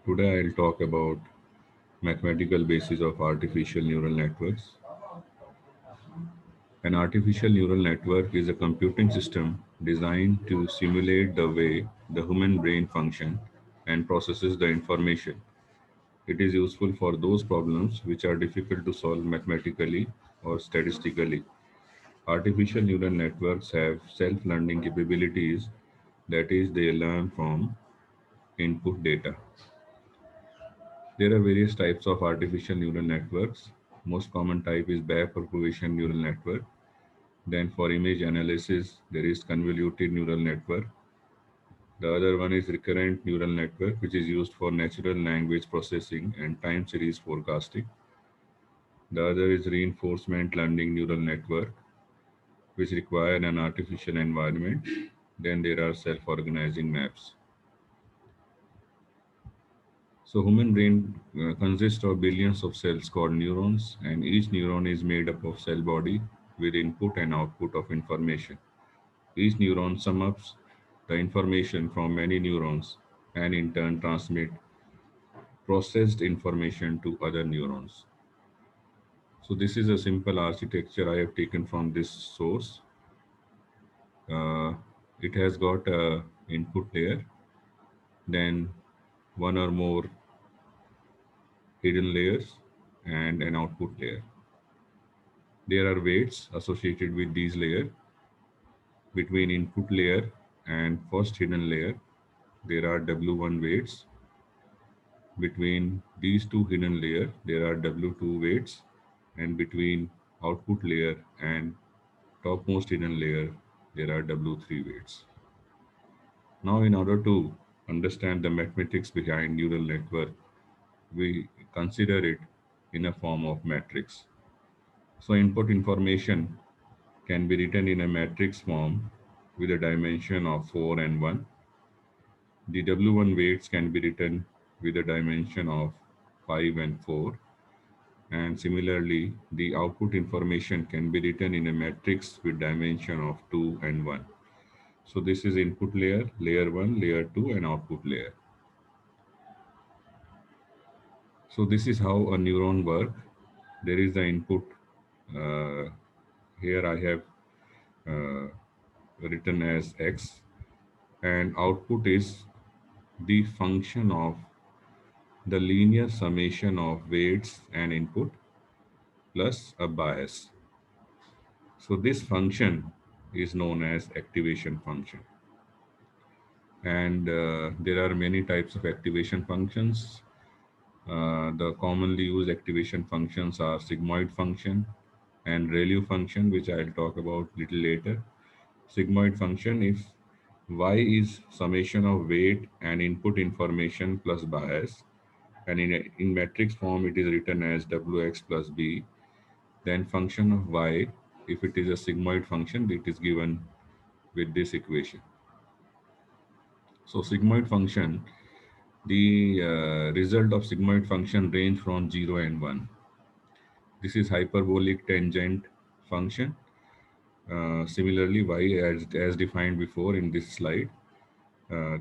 Today I'll talk about mathematical basis of artificial neural networks. An artificial neural network is a computing system designed to simulate the way the human brain functions and processes the information. It is useful for those problems which are difficult to solve mathematically or statistically. Artificial neural networks have self-learning capabilities, that is, they learn from input data. There are various types of artificial neural networks. Most common type is back-propagation neural network. Then for image analysis, there is convoluted neural network. The other one is recurrent neural network, which is used for natural language processing and time series forecasting. The other is reinforcement learning neural network, which require an artificial environment. Then there are self-organizing maps. So human brain consists of billions of cells called neurons, and each neuron is made up of cell body with input and output of information. Each neuron sums up the information from many neurons and in turn transmit processed information to other neurons. So this is a simple architecture I have taken from this source. Uh, it has got a input layer, then one or more hidden layers, and an output layer. There are weights associated with these layers. Between input layer and first hidden layer, there are W1 weights. Between these two hidden layers, there are W2 weights. And between output layer and topmost hidden layer, there are W3 weights. Now, in order to understand the mathematics behind neural network, we consider it in a form of matrix. So input information can be written in a matrix form with a dimension of 4 and 1. The W1 weights can be written with a dimension of 5 and 4. And similarly, the output information can be written in a matrix with dimension of 2 and 1. So this is input layer, layer 1, layer 2, and output layer. So this is how a neuron works. There is the input. Uh, Here I have uh, written as x, and output is the function of the linear summation of weights and input plus a bias. So this function is known as activation function. And there are many types of activation functions. The commonly used activation functions are sigmoid function and ReLU function, which I'll talk about little later. Sigmoid function, if y is summation of weight and input information plus bias, and in matrix form it is written as wx plus b, then function of y, if it is a sigmoid function, it is given with this equation. So sigmoid function, the result of sigmoid function range from 0 and 1. This is hyperbolic tangent function. Similarly, y as defined before in this slide,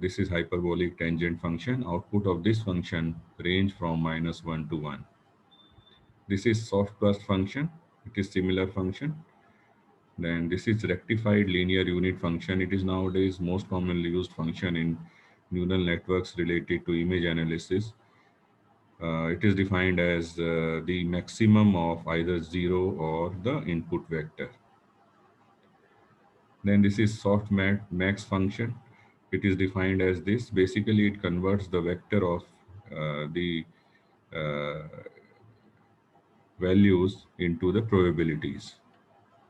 this is hyperbolic tangent function. Output of this function range from -1 to 1. This is soft burst function. It is similar function. Then this is rectified linear unit function. It is nowadays most commonly used function in neural networks related to image analysis. It is defined as the maximum of either 0 or the input vector. Then this is max function. It is defined as this. Basically, it converts the vector of the uh, values into the probabilities.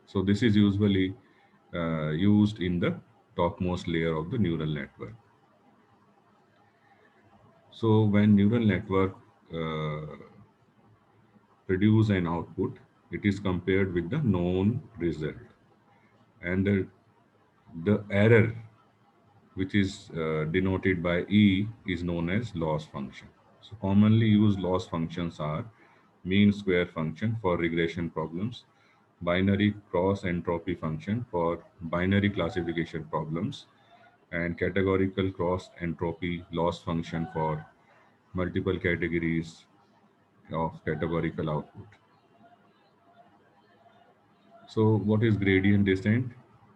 So this is usually used in the topmost layer of the neural network. So when neural network uh, produce an output, it is compared with the known result, and the error, which is denoted by E, is known as loss function. So commonly used loss functions are mean square function for regression problems, binary cross entropy function for binary classification problems, and categorical cross entropy loss function for multiple categories of categorical output. So what is gradient descent?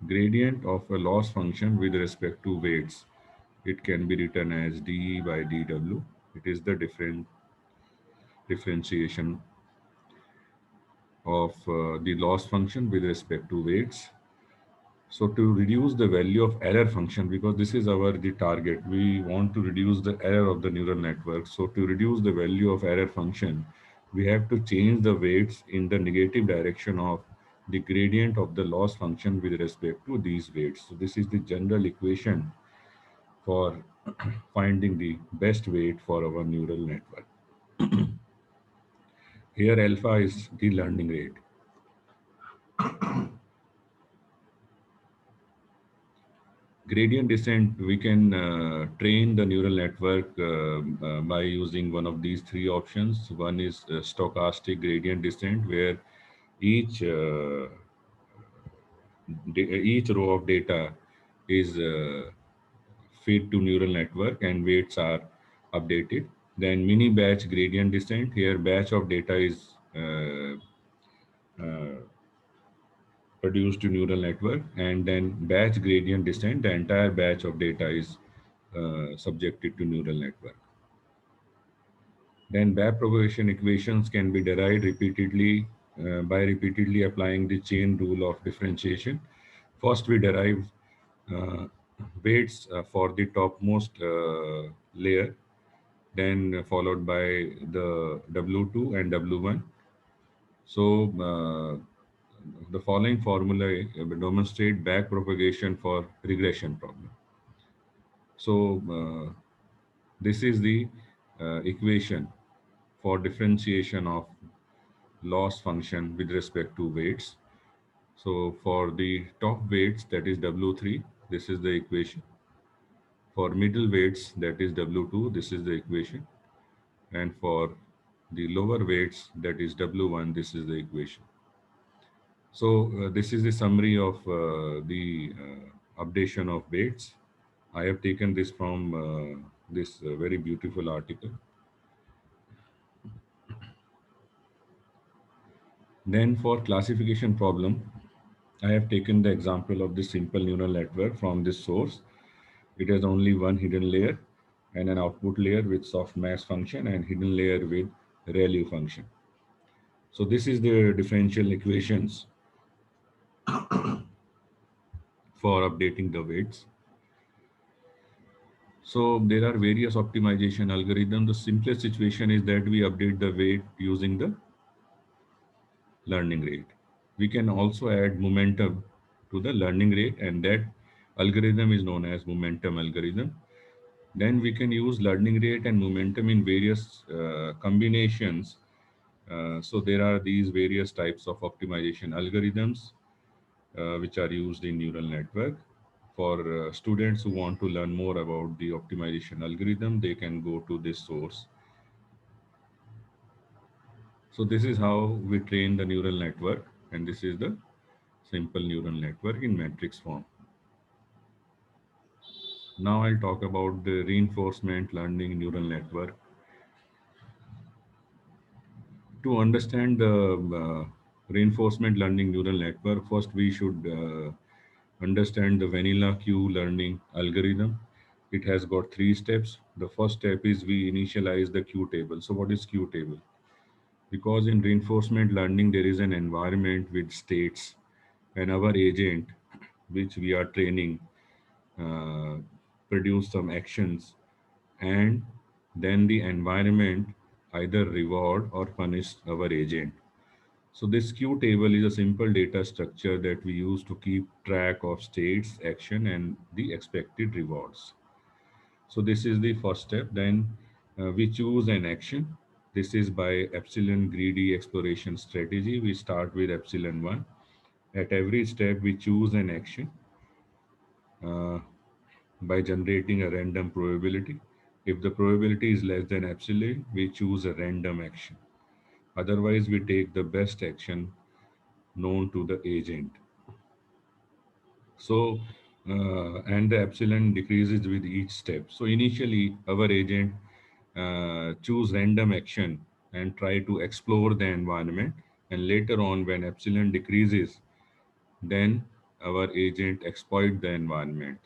Gradient of a loss function with respect to weights. It can be written as dE by dW. It is the differentiation of the loss function with respect to weights. So to reduce the value of error function, because this is our the target, we want to reduce the error of the neural network. So to reduce the value of error function, we have to change the weights in the negative direction of the gradient of the loss function with respect to these weights. So this is the general equation for finding the best weight for our neural network. Here alpha is the learning rate. Gradient descent, we can train the neural network by using one of these three options. One is stochastic gradient descent, where each each row of data is fed to neural network and weights are updated. Then mini batch gradient descent, here batch of data is uh, produced to neural network, and then batch gradient descent, the entire batch of data is subjected to neural network. Then backpropagation equations can be derived repeatedly by repeatedly applying the chain rule of differentiation. First, we derive uh, weights for the topmost layer, then followed by the W2 and W1. So the following formula demonstrate backpropagation for regression problem. So this is the equation for differentiation of loss function with respect to weights. So for the top weights, that is W3, this is the equation. For middle weights, that is W2, this is the equation. And for the lower weights, that is W1, this is the equation. So this is the summary of the updation of weights. I have taken this from this very beautiful article. Then for classification problem, I have taken the example of this simple neural network from this source. It has only one hidden layer and an output layer with softmax function and hidden layer with ReLU function. So this is the differential equations for updating the weights. So there are various optimization algorithms. The simplest situation is that we update the weight using the learning rate. We can also add momentum to the learning rate, and that algorithm is known as momentum algorithm. Then we can use learning rate and momentum in various combinations. So there are these various types of optimization algorithms which are used in neural network. For students who want to learn more about the optimization algorithm, they can go to this source. So this is how we train the neural network, and this is the simple neural network in matrix form. Now I'll talk about the reinforcement learning neural network. To understand the reinforcement learning neural network, first we should understand the vanilla Q learning algorithm. It has got three steps. The first step is we initialize the Q table. So what is Q table? Because in reinforcement learning, there is an environment with states, and our agent, which we are training, uh, produce some actions, and then the environment either reward or punish our agent. So this Q table is a simple data structure that we use to keep track of states, action, and the expected rewards. So this is the first step. Then we choose an action. This is by epsilon greedy exploration strategy. We start with epsilon 1. At every step, we choose an action uh, by generating a random probability. If the probability is less than epsilon, we choose a random action. Otherwise, we take the best action known to the agent. So, and the epsilon decreases with each step. So initially, our agent choose random action and try to explore the environment. And later on, when epsilon decreases, then our agent exploit the environment.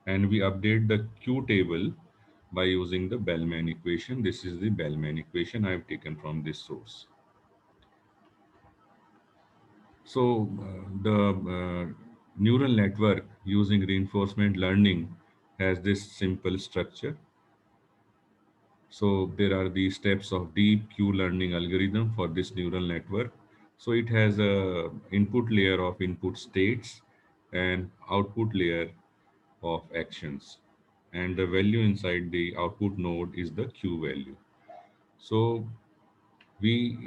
And we update the Q table by using the Bellman equation. This is the Bellman equation I've taken from this source. So the neural network using reinforcement learning has this simple structure. So there are the steps of deep Q learning algorithm for this neural network. So it has a input layer of input states and output layer of actions. And the value inside the output node is the Q value. So we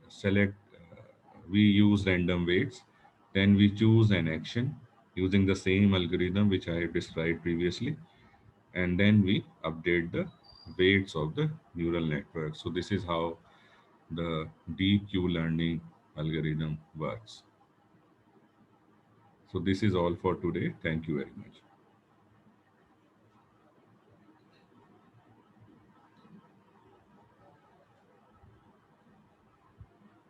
select, we use random weights, then we choose an action using the same algorithm which I have described previously, and then we update the weights of the neural network. So this is how the DQ learning algorithm works. So this is all for today. Thank you very much.